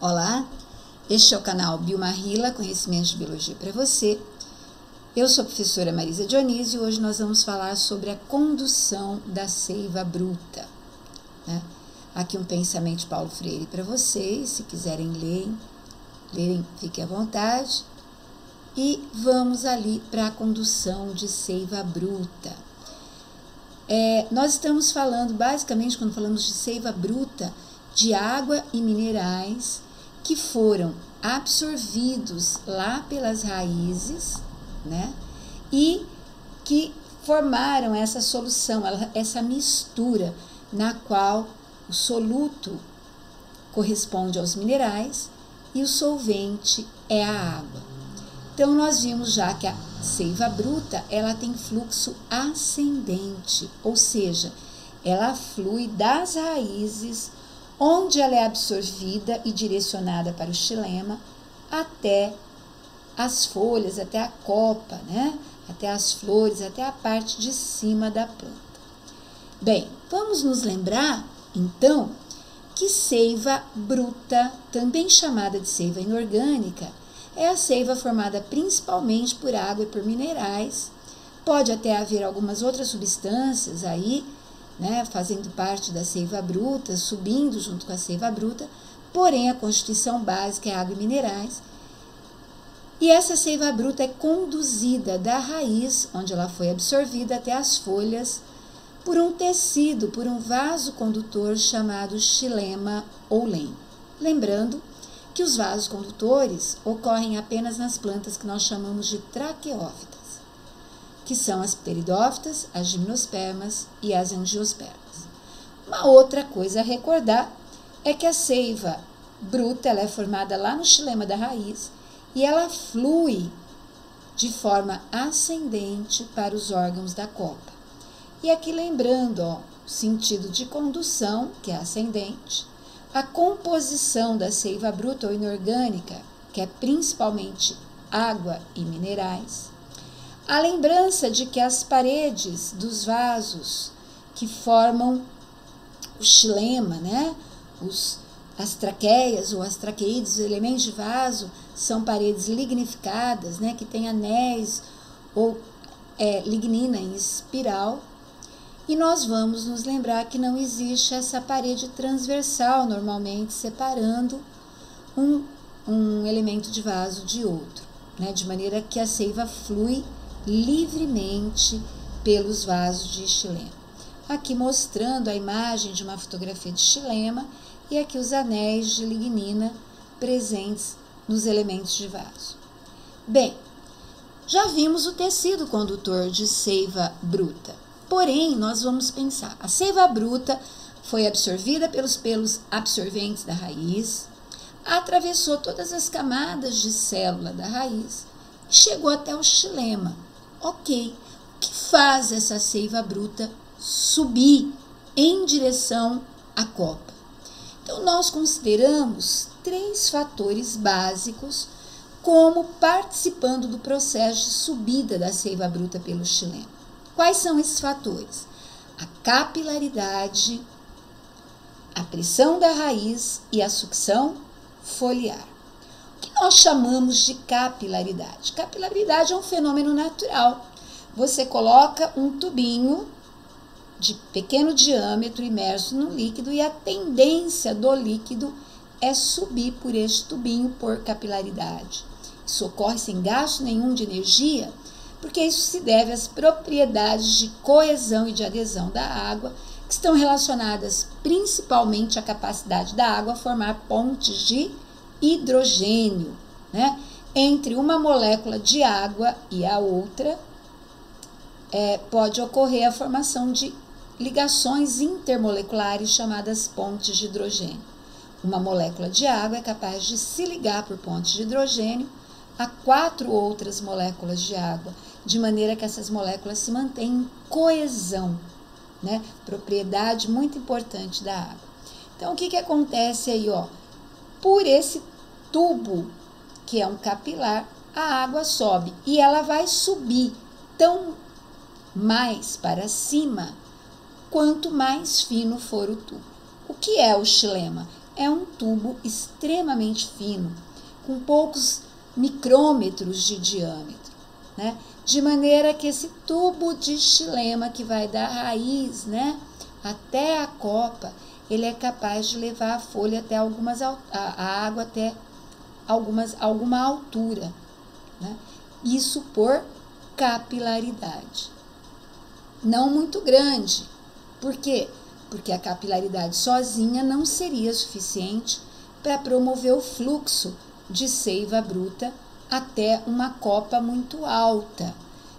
Olá, este é o canal Biomarrila, Conhecimento de Biologia para você. Eu sou a professora Marisa Dionísio e hoje nós vamos falar sobre a condução da seiva bruta. Aqui um pensamento de Paulo Freire para vocês, se quiserem lerem, fiquem à vontade. E vamos ali para a condução de seiva bruta. Nós estamos falando, basicamente, quando falamos de seiva bruta, de água e minerais que foram absorvidos lá pelas raízes, e que formaram essa solução, essa mistura na qual o soluto corresponde aos minerais e o solvente é a água. Então, nós vimos já que a seiva bruta, ela tem fluxo ascendente, ou seja, ela flui das raízes, onde ela é absorvida e direcionada para o xilema, até as folhas, até a copa, até as flores, até a parte de cima da planta. Bem, vamos nos lembrar, então, que seiva bruta, também chamada de seiva inorgânica, é a seiva formada principalmente por água e por minerais. Pode até haver algumas outras substâncias aí, fazendo parte da seiva bruta, subindo junto com a seiva bruta, porém a constituição básica é água e minerais. E essa seiva bruta é conduzida da raiz, onde ela foi absorvida, até as folhas, por um tecido, por um vaso condutor chamado xilema ou len. Lembrando que os vasos condutores ocorrem apenas nas plantas que nós chamamos de traqueófitas, que são as pteridófitas, as gimnospermas e as angiospermas. Uma outra coisa a recordar é que a seiva bruta ela é formada lá no xilema da raiz e ela flui de forma ascendente para os órgãos da copa. E aqui lembrando, o sentido de condução, que é ascendente, a composição da seiva bruta ou inorgânica, que é principalmente água e minerais, a lembrança de que as paredes dos vasos que formam o xilema, as traqueias ou as traqueídes, os elementos de vaso, são paredes lignificadas, que têm anéis ou lignina em espiral. E nós vamos nos lembrar que não existe essa parede transversal, normalmente, separando um elemento de vaso de outro, de maneira que a seiva flui livremente pelos vasos de xilema. Aqui mostrando a imagem de uma fotografia de xilema e aqui os anéis de lignina presentes nos elementos de vaso. Bem, já vimos o tecido condutor de seiva bruta. Porém, nós vamos pensar, a seiva bruta foi absorvida pelos pelos absorventes da raiz, atravessou todas as camadas de célula da raiz e chegou até o xilema. Ok, o que faz essa seiva bruta subir em direção à copa? Então, nós consideramos 3 fatores básicos como participando do processo de subida da seiva bruta pelo xilema. Quais são esses fatores? A capilaridade, a pressão da raiz e a sucção foliar. O que nós chamamos de capilaridade? Capilaridade é um fenômeno natural. Você coloca um tubinho de pequeno diâmetro imerso no líquido e a tendência do líquido é subir por este tubinho por capilaridade. Isso ocorre sem gasto nenhum de energia, porque isso se deve às propriedades de coesão e de adesão da água, que estão relacionadas principalmente à capacidade da água a formar pontes de hidrogênio, entre uma molécula de água e a outra, pode ocorrer a formação de ligações intermoleculares chamadas pontes de hidrogênio. Uma molécula de água é capaz de se ligar por pontes de hidrogênio a 4 outras moléculas de água, de maneira que essas moléculas se mantêm em coesão, propriedade muito importante da água. Então, o que acontece aí, Por esse tubo, que é um capilar, a água sobe e ela vai subir tão mais para cima quanto mais fino for o tubo. O que é o xilema? é um tubo extremamente fino, com poucos micrômetros de diâmetro, né? De maneira que esse tubo de xilema que vai da raiz, né, até a copa, ele é capaz de levar a folha até a água até alguma altura, né? Isso por capilaridade. Não muito grande. Por quê? Porque a capilaridade sozinha não seria suficiente para promover o fluxo de seiva bruta até uma copa muito alta.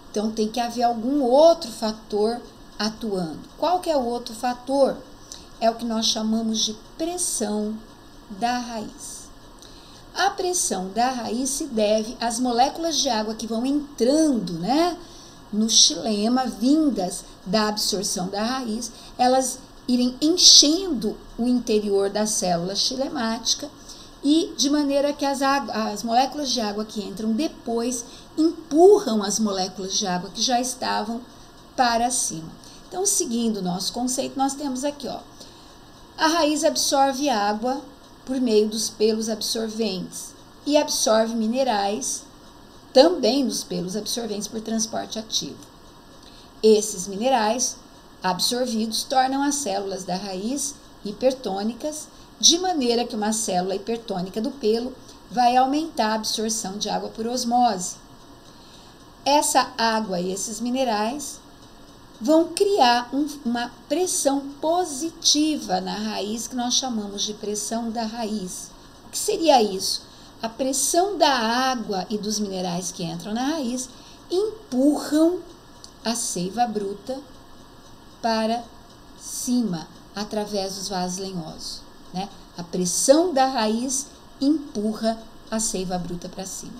Então, tem que haver algum outro fator atuando. Qual que é o outro fator? É o que nós chamamos de pressão da raiz. A pressão da raiz se deve às moléculas de água que vão entrando, né, no xilema, vindas da absorção da raiz, elas irem enchendo o interior da célula xilemática e de maneira que as moléculas de água que entram depois empurram as moléculas de água que já estavam para cima. Então, seguindo o nosso conceito, nós temos aqui, ó, a raiz absorve água por meio dos pelos absorventes e absorve minerais também nos pelos absorventes por transporte ativo. Esses minerais absorvidos tornam as células da raiz hipertônicas, de maneira que uma célula hipertônica do pelo vai aumentar a absorção de água por osmose. Essa água e esses minerais vão criar uma pressão positiva na raiz, que nós chamamos de pressão da raiz. O que seria isso? A pressão da água e dos minerais que entram na raiz empurram a seiva bruta para cima, através dos vasos lenhosos, né? A pressão da raiz empurra a seiva bruta para cima.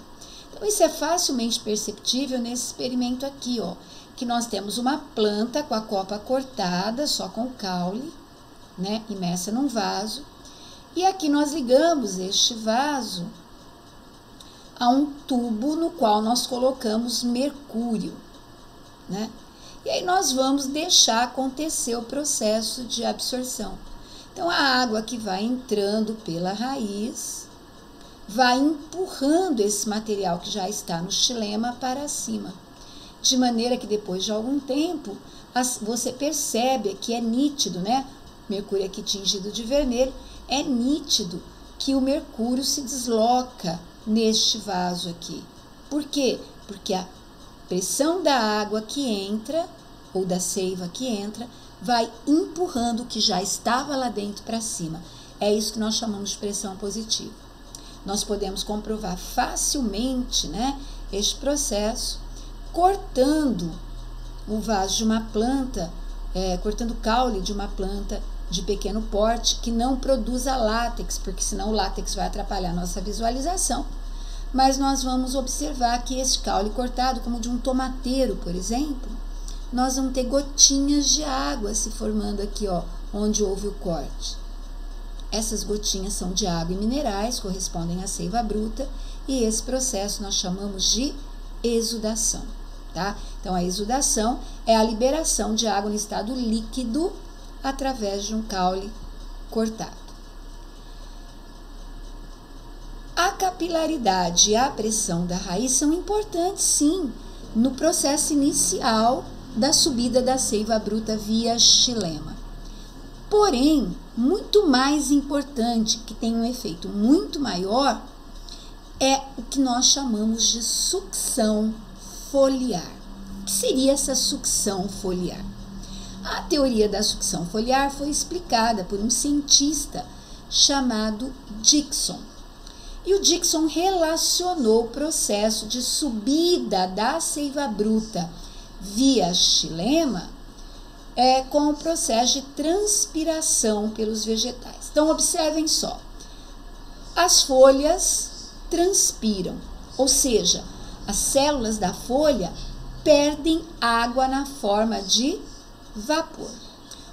Então, isso é facilmente perceptível nesse experimento aqui, ó, que nós temos uma planta com a copa cortada, só com o caule, né, imersa num vaso, e aqui nós ligamos este vaso a um tubo no qual nós colocamos mercúrio, né? E aí nós vamos deixar acontecer o processo de absorção. Então, a água que vai entrando pela raiz vai empurrando esse material que já está no xilema para cima. De maneira que depois de algum tempo, você percebe que é nítido, né? Mercúrio aqui tingido de vermelho, é nítido que o mercúrio se desloca neste vaso aqui. Por quê? Porque a pressão da água que entra, ou da seiva que entra, vai empurrando o que já estava lá dentro para cima. É isso que nós chamamos de pressão positiva. Nós podemos comprovar facilmente, né, este processo cortando o vaso de uma planta, cortando o caule de uma planta de pequeno porte que não produza látex, porque senão o látex vai atrapalhar a nossa visualização. Mas nós vamos observar que esse caule cortado, como de um tomateiro, por exemplo, nós vamos ter gotinhas de água se formando aqui, ó, onde houve o corte. Essas gotinhas são de água e minerais, correspondem à seiva bruta, e esse processo nós chamamos de exudação, tá? Então, a exudação é a liberação de água no estado líquido através de um caule cortado. A capilaridade e a pressão da raiz são importantes, sim, no processo inicial da subida da seiva bruta via xilema. Porém, muito mais importante, que tem um efeito muito maior, é o que nós chamamos de sucção foliar. O que seria essa sucção foliar? A teoria da sucção foliar foi explicada por um cientista chamado Dickson. E o Dickson relacionou o processo de subida da seiva bruta via xilema com o processo de transpiração pelos vegetais. Então, observem só. As folhas transpiram, ou seja, as células da folha perdem água na forma de vapor.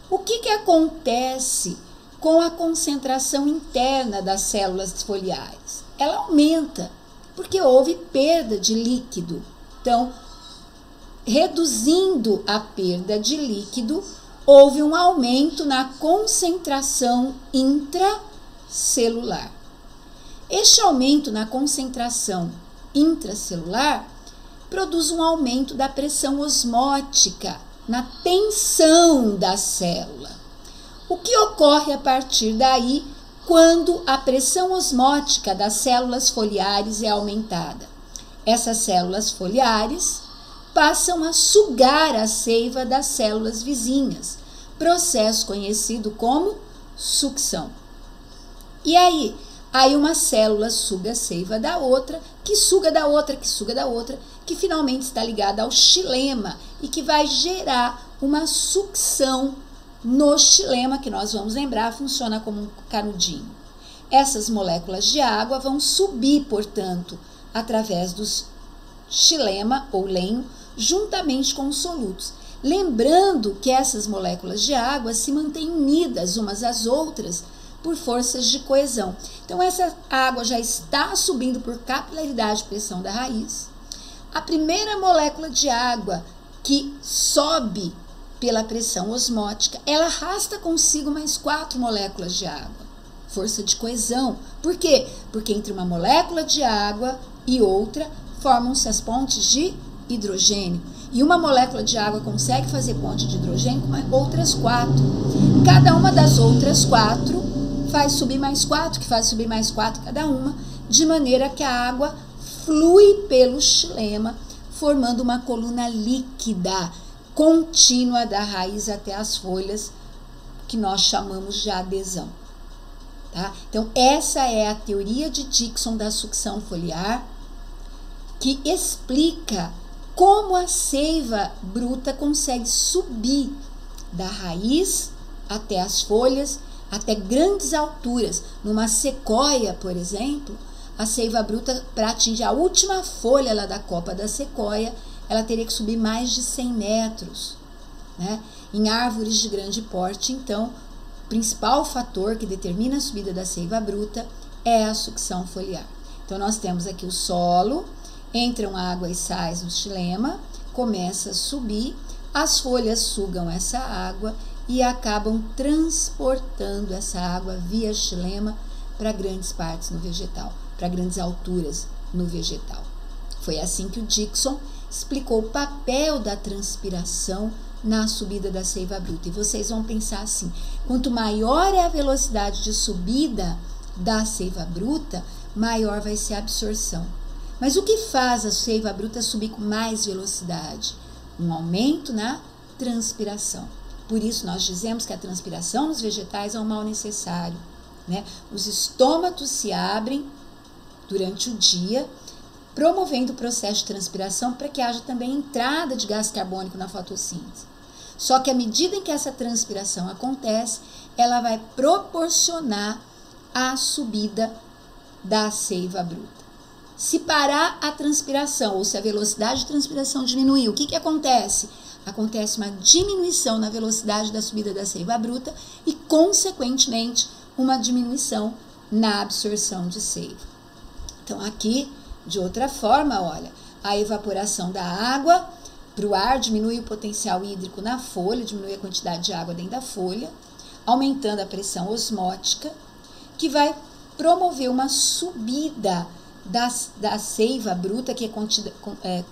O que acontece com a concentração interna das células foliares? Ela aumenta, porque houve perda de líquido. Então, reduzindo a perda de líquido, houve um aumento na concentração celular. Este aumento na concentração intracelular produz um aumento da pressão osmótica na tensão da célula. O que ocorre a partir daí quando a pressão osmótica das células foliares é aumentada? Essas células foliares passam a sugar a seiva das células vizinhas, processo conhecido como sucção. E aí uma célula suga a seiva da outra, que suga da outra, que suga da outra, que finalmente está ligada ao xilema e que vai gerar uma sucção no xilema, que nós vamos lembrar, funciona como um canudinho. Essas moléculas de água vão subir, portanto, através dos xilema ou lenho, juntamente com os solutos. Lembrando que essas moléculas de água se mantêm unidas umas às outras por forças de coesão. Então, essa água já está subindo por capilaridade e pressão da raiz. A primeira molécula de água que sobe pela pressão osmótica, ela arrasta consigo mais 4 moléculas de água. Força de coesão. Por quê? Porque entre uma molécula de água e outra formam-se as pontes de hidrogênio. E uma molécula de água consegue fazer ponte de hidrogênio com outras 4. Cada uma das outras 4 faz subir mais 4, que faz subir mais 4 cada uma, de maneira que a água flui pelo xilema, formando uma coluna líquida, contínua da raiz até as folhas, que nós chamamos de adesão. Tá? Então, essa é a teoria de Dickson da sucção foliar, que explica como a seiva bruta consegue subir da raiz até as folhas, até grandes alturas. Numa sequoia, por exemplo, a seiva bruta, para atingir a última folha lá da copa da sequoia, ela teria que subir mais de 100 metros. Né? Em árvores de grande porte, então, o principal fator que determina a subida da seiva bruta é a sucção foliar. Então, nós temos aqui o solo, entram água e sais no xilema, começa a subir, as folhas sugam essa água e acabam transportando essa água via xilema para grandes partes no vegetal, para grandes alturas no vegetal. Foi assim que o Dickson explicou o papel da transpiração na subida da seiva bruta. E vocês vão pensar assim, quanto maior é a velocidade de subida da seiva bruta, maior vai ser a absorção. Mas o que faz a seiva bruta subir com mais velocidade? Um aumento na transpiração. Por isso, nós dizemos que a transpiração nos vegetais é um mal necessário. Né? Os estômatos se abrem durante o dia, promovendo o processo de transpiração para que haja também entrada de gás carbônico na fotossíntese. Só que à medida em que essa transpiração acontece, ela vai proporcionar a subida da seiva bruta. Se parar a transpiração, ou se a velocidade de transpiração diminuir, o que acontece? Acontece uma diminuição na velocidade da subida da seiva bruta e, consequentemente, uma diminuição na absorção de seiva. Então, aqui, de outra forma, olha, a evaporação da água para o ar diminui o potencial hídrico na folha, diminui a quantidade de água dentro da folha, aumentando a pressão osmótica, que vai promover uma subida da seiva bruta, que é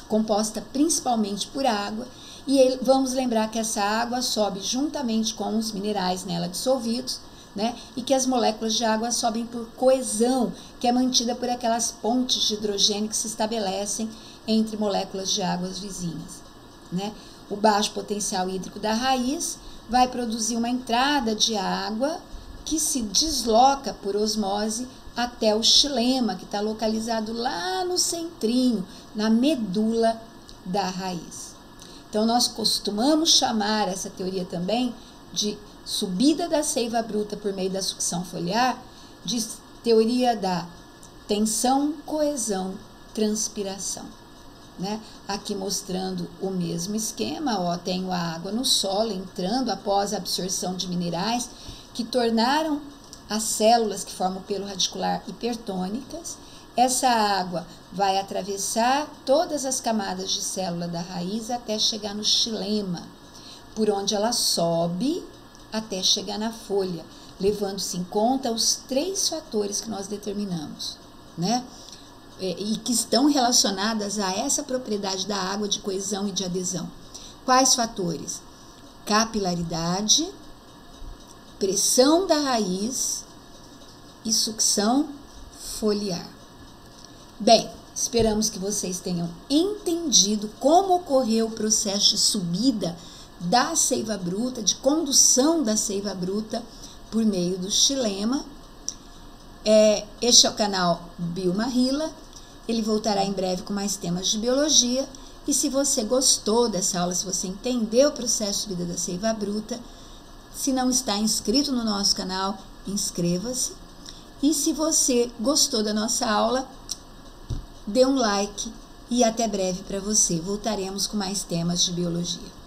composta principalmente por água, e vamos lembrar que essa água sobe juntamente com os minerais nela dissolvidos, né? E que as moléculas de água sobem por coesão, que é mantida por aquelas pontes de hidrogênio que se estabelecem entre moléculas de águas vizinhas, né? O baixo potencial hídrico da raiz vai produzir uma entrada de água que se desloca por osmose até o xilema, que está localizado lá no centrinho, na medula da raiz. Então, nós costumamos chamar essa teoria também de subida da seiva bruta por meio da sucção foliar, de teoria da tensão, coesão, transpiração. Né? Aqui mostrando o mesmo esquema, ó, tenho a água no solo entrando após a absorção de minerais que tornaram as células que formam o pelo radicular hipertônicas. Essa água vai atravessar todas as camadas de célula da raiz até chegar no xilema, por onde ela sobe até chegar na folha. levando-se em conta os 3 fatores que nós determinamos, né? E que estão relacionadas a essa propriedade da água de coesão e de adesão. Quais fatores? Capilaridade, pressão da raiz e sucção foliar. Bem, esperamos que vocês tenham entendido como ocorreu o processo de subida da seiva bruta, de condução da seiva bruta por meio do xilema. Este é o canal Biomarrila. Ele voltará em breve com mais temas de biologia. E se você gostou dessa aula, se você entendeu o processo de subida da seiva bruta, se não está inscrito no nosso canal, inscreva-se. E se você gostou da nossa aula, dê um like e até breve para você. Voltaremos com mais temas de biologia.